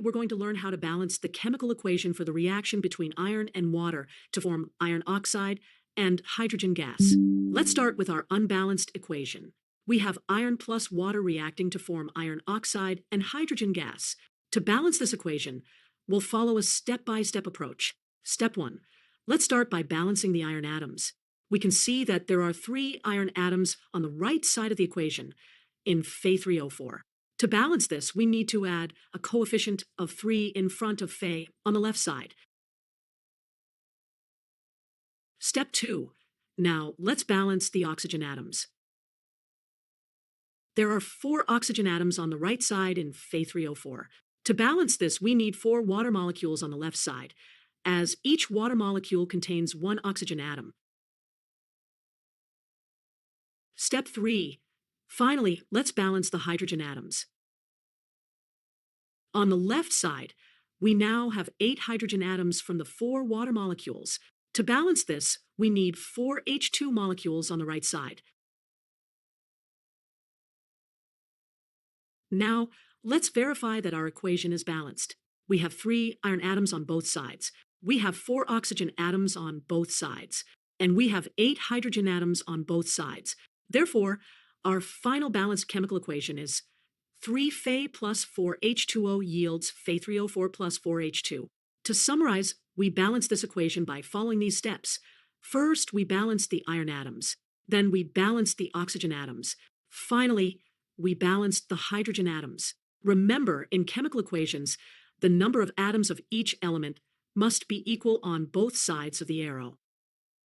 we're going to learn how to balance the chemical equation for the reaction between iron and water to form iron oxide and hydrogen gas. Let's start with our unbalanced equation. We have iron plus water reacting to form iron oxide and hydrogen gas. To balance this equation, we'll follow a step-by-step approach. Step 1. Let's start by balancing the iron atoms. We can see that there are 3 iron atoms on the right side of the equation in Fe3O4. To balance this, we need to add a coefficient of 3 in front of Fe on the left side. Step 2. Now, let's balance the oxygen atoms. There are 4 oxygen atoms on the right side in Fe3O4. To balance this, we need 4 water molecules on the left side, as each water molecule contains 1 oxygen atom. Step 3. Finally, let's balance the hydrogen atoms. On the left side, we now have 8 hydrogen atoms from the 4 water molecules. To balance this, we need 4 H2 molecules on the right side. Now, let's verify that our equation is balanced. We have 3 iron atoms on both sides. We have 4 oxygen atoms on both sides. And we have 8 hydrogen atoms on both sides. Therefore, our final balanced chemical equation is 3 Fe plus 4 H2O yields Fe3O4 plus 4 H2. To summarize, we balance this equation by following these steps. First, we balance the iron atoms. Then we balance the oxygen atoms. Finally, we balance the hydrogen atoms. Remember, in chemical equations, the number of atoms of each element must be equal on both sides of the arrow.